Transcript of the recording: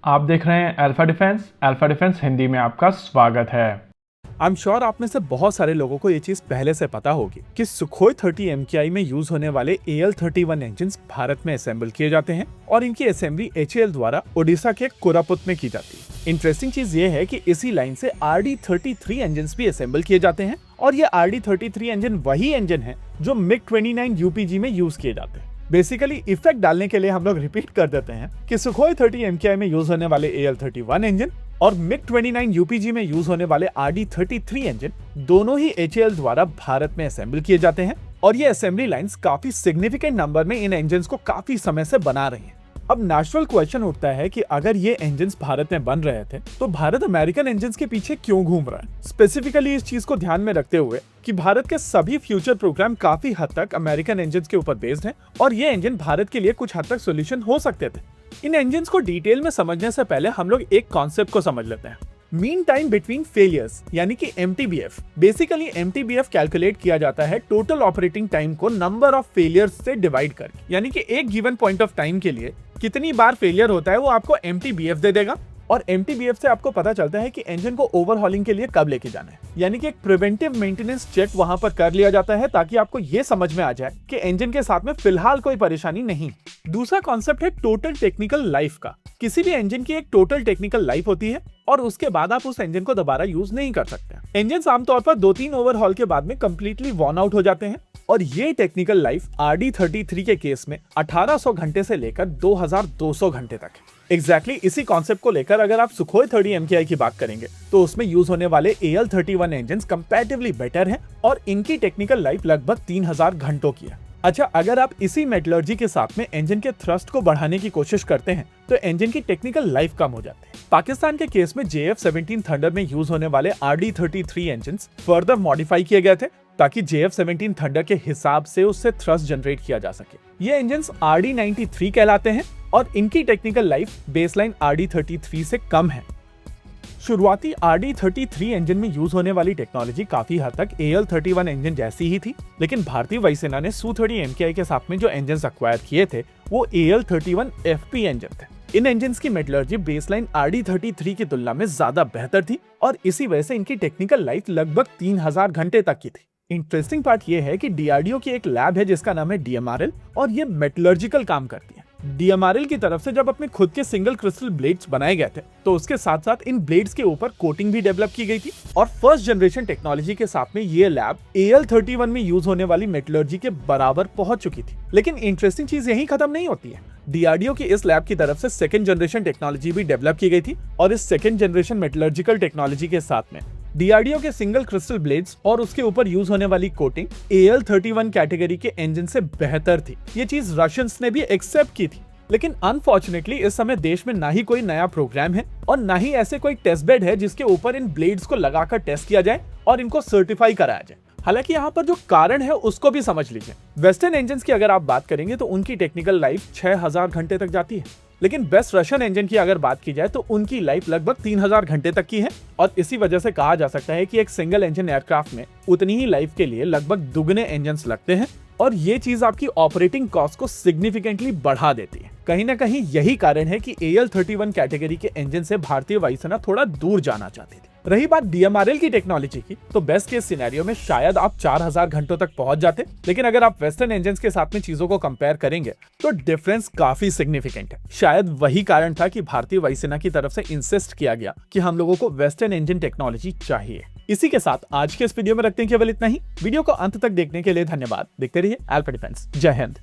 आप देख रहे हैं अल्फा डिफेंस हिंदी में आपका स्वागत है। आई एम श्योर आप में से बहुत सारे लोगों को ये चीज पहले से पता होगी कि सुखोई 30 MKI में यूज होने वाले AL-31 इंजन भारत में असेंबल किए जाते हैं और इनकी असेंबली HAL द्वारा ओडिशा के कोरापुट में की जाती है। इंटरेस्टिंग चीज ये है कि इसी लाइन से RD-33 इंजन भी असेंबल किए जाते हैं और ये RD-33 इंजन वही इंजन है जो MiG-29 UPG में यूज किए जाते हैं। बेसिकली इफेक्ट डालने के लिए हम लोग रिपीट कर देते हैं कि सुखोई 30 MKI में यूज होने वाले AL-31 इंजन और MiG-29 UPG में यूज होने वाले RD-33 इंजन दोनों ही HAL द्वारा भारत में असेंबल किए जाते हैं और ये असेंबली लाइंस काफी सिग्निफिकेंट नंबर में इन इंजन को काफी समय से बना रही हैं। अब नेचुरल क्वेश्चन उठता है कि अगर ये इंजन भारत में बन रहे थे तो भारत अमेरिकन इंजन के पीछे क्यों घूम रहा है। स्पेसिफिकली इस चीज को ध्यान में रखते हुए कि भारत के सभी फ्यूचर प्रोग्राम काफी हद तक अमेरिकन इंजन के ऊपर बेस्ड हैं और ये इंजन भारत के लिए कुछ हद तक सोल्यूशन हो सकते थे। इन इंजन को डिटेल में समझने से पहले हम लोग एक कॉन्सेप्ट को समझ लेते हैं, मीन टाइम बिटवीन फेलियर्स यानी कि MTBF। बेसिकली MTBF कैलकुलेट किया जाता है टोटल ऑपरेटिंग टाइम को नंबर ऑफ फेलियर्स से डिवाइड करके, यानी कि एक गिवन पॉइंट ऑफ टाइम के लिए कितनी बार फेलियर होता है वो आपको MTBF दे देगा और MTBF से आपको पता चलता है कि इंजन को ओवरहॉलिंग के लिए कब लेके जाना है, यानी कि एक प्रिवेंटिव मेंटेनेंस चेक वहां पर कर लिया जाता है ताकि आपको ये समझ में आ जाए कि इंजन के साथ में फिलहाल कोई परेशानी नहीं। दूसरा कॉन्सेप्ट है टोटल टेक्निकल लाइफ का। किसी भी इंजन की एक टोटल टेक्निकल लाइफ होती है और उसके बाद आप उस इंजन को दोबारा यूज नहीं कर सकते। इंजन आमतौर पर 2-3 ओवरहॉल के बाद में कंप्लीटली वॉर्न आउट हो जाते हैं और ये टेक्निकल लाइफ RD-33 के केस में 1800 घंटे से लेकर 2200 घंटे तक है। एग्जैक्टली इसी कॉन्सेप्ट को लेकर अगर आप सुखोई 30 MKI की बात करेंगे तो उसमें यूज होने वाले AL-31 इंजन कंपैरेटिवली बेटर हैं और इनकी टेक्निकल लाइफ लगभग 3000 घंटों की है। अच्छा, अगर आप इसी मेटलर्जी के साथ में इंजन के थ्रस्ट को बढ़ाने की कोशिश करते हैं तो इंजन की टेक्निकल लाइफ कम हो जाती है। पाकिस्तान के केस में JF-17 थंडर में यूज होने वाले RD-33 इंजन फर्दर मॉडिफाई किए गए थे ताकि JF-17 थंडर के हिसाब से उससे थ्रस्ट जनरेट किया जा सके। ये इंजन RD-93 कहलाते हैं और इनकी टेक्निकल लाइफ बेसलाइन RD-33 से कम है। शुरुआती RD-33 इंजन में यूज होने वाली टेक्नोलॉजी काफी हद तक AL-31 इंजन जैसी ही थी, लेकिन भारतीय वायुसेना ने Su-30 MKI के साथ में जो इंजन अक्वायर किए थे वो AL-31 FP इंजन थे। इन इंजन की मेटलर्जी बेसलाइन RD-33 की तुलना में ज्यादा बेहतर थी और इसी वजह से इनकी टेक्निकल लाइफ लगभग 3000 घंटे तक की थी। इंटरेस्टिंग पार्ट ये है कि DRDO की एक लैब है जिसका नाम है DMRL और ये मेटलर्जिकल काम करती है। DMRL की तरफ से जब अपने खुद के सिंगल क्रिस्टल ब्लेड्स बनाए गए थे तो उसके साथ साथ इन ब्लेड्स के ऊपर कोटिंग भी डेवलप की गई थी और फर्स्ट जनरेशन टेक्नोलॉजी के साथ में ये लैब AL-31 में यूज होने वाली मेटलर्जी के बराबर पहुंच चुकी थी। लेकिन इंटरेस्टिंग चीज यही खत्म नहीं होती है। DRDO की इस लैब की तरफ से सेकंड जनरेशन टेक्नोलॉजी भी डेवलप की गई थी और इस सेकंड जनरेशन मेटलर्जिकल टेक्नोलॉजी के साथ में DRDO के सिंगल क्रिस्टल ब्लेड्स और उसके ऊपर यूज होने वाली कोटिंग AL-31 कैटेगरी के इंजन से बेहतर थी। ये चीज रशियंस ने भी एक्सेप्ट की थी, लेकिन अनफॉर्चुनेटली इस समय देश में ना ही कोई नया प्रोग्राम है और ना ही ऐसे कोई टेस्ट बेड है जिसके ऊपर इन ब्लेड्स को लगाकर टेस्ट किया जाए और इनको सर्टिफाई कराया जाए। हालांकि यहाँ पर जो कारण है उसको भी समझ लीजिए। वेस्टर्न इंजन की अगर आप बात करेंगे तो उनकी टेक्निकल लाइफ 6000 घंटे तक जाती है, लेकिन बेस्ट रशियन इंजन की अगर बात की जाए तो उनकी लाइफ लगभग 3000 घंटे तक की है और इसी वजह से कहा जा सकता है कि एक सिंगल इंजन एयरक्राफ्ट में उतनी ही लाइफ के लिए लगभग दुगने इंजन लगते हैं और ये चीज आपकी ऑपरेटिंग कॉस्ट को सिग्निफिकेंटली बढ़ा देती है। कहीं ना कहीं यही कारण है कि AL-31 कैटेगरी के इंजन से भारतीय वायुसेना थोड़ा दूर जाना चाहती थी। रही बात DMRL की टेक्नोलॉजी की, तो बेस्ट केस सिनेरियो में शायद आप 4000 घंटों तक पहुंच जाते, लेकिन अगर आप वेस्टर्न इंजन के साथ में चीजों को कंपेयर करेंगे तो डिफरेंस काफी सिग्निफिकेंट है। शायद वही कारण था कि भारतीय वायुसेना की तरफ से इंसिस्ट किया गया कि हम लोगों को वेस्टर्न इंजन टेक्नोलॉजी चाहिए। इसी के साथ आज के इस वीडियो में रखते हैं केवल इतना ही। वीडियो को अंत तक देखने के लिए धन्यवाद। देखते रहिए अल्फा डिफेंस। जय हिंद।